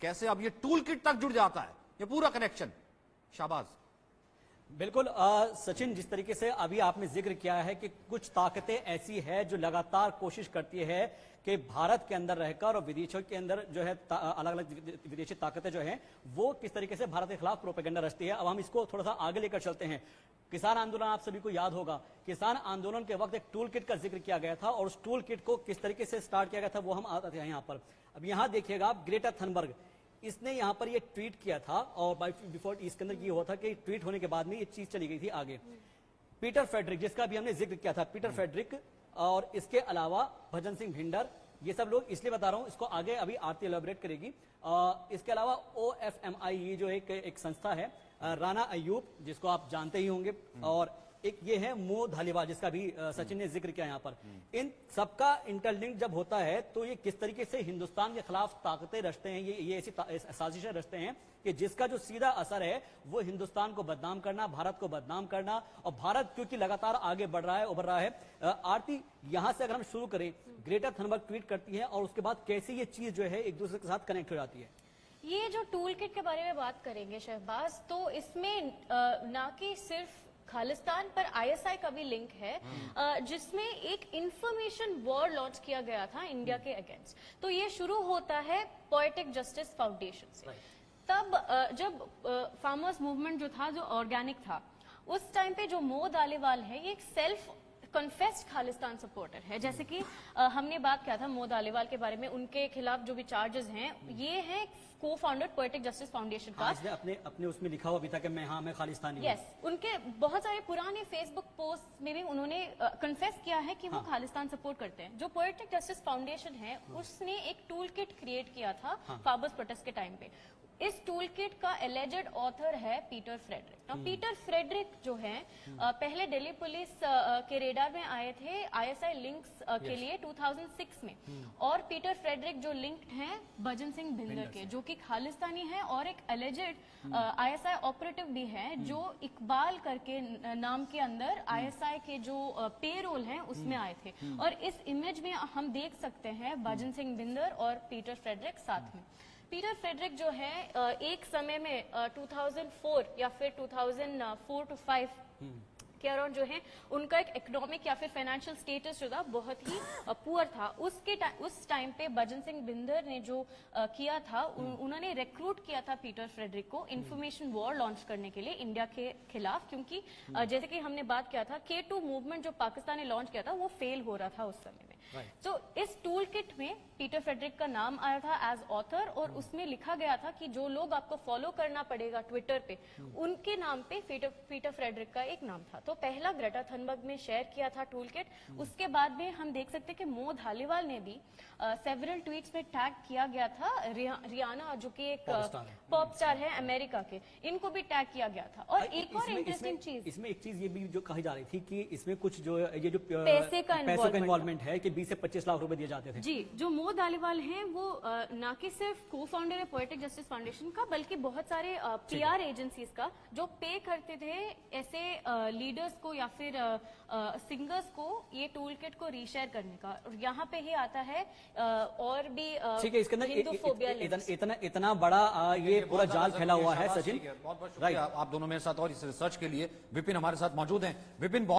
कैसे अब ये टूल किट तक जुड़ जाता है, ये पूरा कनेक्शन। शाबाश। बिल्कुल सचिन, जिस तरीके से अभी आपने जिक्र किया है कि कुछ ताकतें ऐसी है जो लगातार कोशिश करती है कि भारत के अंदर रहकर और विदेशों के अंदर जो है अलग अलग विदेशी ताकतें जो हैं वो किस तरीके से भारत के खिलाफ प्रोपेगेंडा रचती है। अब हम इसको थोड़ा सा आगे लेकर चलते हैं। किसान आंदोलन आप सभी को याद होगा, किसान आंदोलन के वक्त एक टूल किट का जिक्र किया गया था और उस टूल किट को किस तरीके से स्टार्ट किया गया था वो हम आते हैं यहाँ पर। अब यहाँ देखिएगा आप, ग्रेटा थनबर्ग इसने यहाँ पर ये ट्वीट किया था और बाय डिफॉल्ट इसके अंदर ये हुआ था कि ट्वीट होने के बाद में ये चीज चली गई थी आगे। पीटर फ्रेडरिक, जिसका भी हमने जिक्र किया था, पीटर फ्रेडरिक और इसके अलावा भजन सिंह भिंडर, ये सब लोग इसलिए बता रहा हूं, इसको आगे अभी आरती एलैबोरेट करेगी। इसके अलावा OFMI ये जो एक संस्था है, राना अयूब जिसको आप जानते ही होंगे, और एक ये है मो धालीवाल जिसका भी सचिन ने जिक्र किया यहाँ पर। इन सबका इंटरलिंक जब होता है तो ये किस तरीके से हिंदुस्तान के खिलाफ ताकतें रचते हैं, ये ऐसी साजिशें रचते हैं कि जिसका जो सीधा असर है वो हिंदुस्तान को बदनाम करना, भारत को बदनाम करना, और भारत क्योंकि लगातार आगे बढ़ रहा है, उभर रहा है। आरती, यहां से अगर हम शुरू करें, ग्रेटा थनबर्ग ट्वीट करती है और उसके बाद कैसे ये चीज जो है एक दूसरे के साथ कनेक्ट हो जाती है। ये जो टूल किट के बारे में बात करेंगे शहबाज, तो इसमें ना कि सिर्फ खालिस्तान पर ISI का भी लिंक है, जिसमें एक इंफॉर्मेशन वॉर लॉन्च किया गया था इंडिया के अगेंस्ट। तो ये शुरू होता है पोएटिक जस्टिस फाउंडेशन से। तब जब फार्मर्स मूवमेंट जो था, जो ऑर्गेनिक था, उस टाइम पे जो मो धालीवाल है ये एक सेल्फ कन्फेस्ड खालिस्तान सपोर्टर है। जैसे कि हमने बात किया था मो धालीवाल के बारे में, उनके खिलाफ जो भी चार्जेस हैं, ये है को फाउंडर पोएटिक जस्टिस फाउंडेशन का। अपने उसमें लिखा हुआ भी था कि मैं खालिस्तानी हूं। यस, उनके बहुत सारे पुराने फेसबुक पोस्ट में भी उन्होंने कन्फेस किया है कि वो खालिस्तान सपोर्ट करते हैं। जो पोएटिक जस्टिस फाउंडेशन है उसने एक टूल किट क्रिएट किया था फार्मर्स प्रोटेस्ट के टाइम पे। इस टूल किट का एलिजेड ऑथर है पीटर फ्रेडरिक। पीटर फ्रेडरिक जो है पहले दिल्ली पुलिस के रेडार में आए थे ISI लिंक्स के लिए 2006 में, और पीटर फ्रेडरिक जो लिंक्ड हैं भजन सिंह भिंडर के, जो कि खालिस्तानी है और एक एलिजेड ISI ऑपरेटिव भी है, जो इकबाल करके नाम के अंदर ISI के जो पेरोल हैं उसमें आए थे। और इस इमेज में हम देख सकते हैं भजन सिंह भिंडर और पीटर फ्रेडरिक साथ में। पीटर फ्रेडरिक जो है एक समय में 2004 या फिर 2004 to 5 के अराउंड जो है उनका एक इकोनॉमिक या फिर फाइनेंशियल स्टेटस जो था बहुत ही पुअर था। उस टाइम पे भजन सिंह भिंडर ने जो किया था, उन्होंने रिक्रूट किया था पीटर फ्रेडरिक को इंफॉर्मेशन वॉर लॉन्च करने के लिए इंडिया के खिलाफ, क्योंकि जैसे कि हमने बात किया था K2 मूवमेंट जो पाकिस्तान ने लॉन्च किया था वो फेल हो रहा था उस समय में। तो इस टूल किट में पीटर फ्रेडरिक का नाम आया था एज ऑथर, और उसमें लिखा गया था कि जो लोग आपको फॉलो करना पड़ेगा ट्विटर पे, उनके नाम पे पीटर फ्रेडरिक का एक नाम था। तो पहला ग्रेटा थनबर्ग में शेयर किया था टूल किट। उसके बाद में हम देख सकते हैं कि मो धालीवाल ने भी सेवरल ट्वीट्स में टैग किया गया था। रियाना जो कि एक पॉप स्टार है अमेरिका के, इनको भी टैग किया गया था। और एक और इंटरेस्टिंग चीज, इसमें एक चीज ये भी जो कही जा रही थी कि इसमें कुछ जो ये जो पैसे का इन्वॉल्वमेंट है कि 20 से 25 लाख रुपए दिए जाते थे। जी, जो मो धालीवाल हैं वो ना कि सिर्फ को फाउंडर है पोएटिक जस्टिस फाउंडेशन का, बल्कि बहुत सारे PR एजेंसीज का, जो पे करते थे ऐसे लीडर्स को या फिर सिंगर्स को ये टूल किट को रीशेयर करने का। और यहाँ पे ही आता है और भी ठीक है, इसके अंदर इतना बड़ा ये पूरा जाल फैला हुआ है। सचिन, बहुत बहुत शुक्रिया आप दोनों मेरे साथ और इस रिसर्च के लिए। विपिन हमारे साथ मौजूद हैं। विपिन,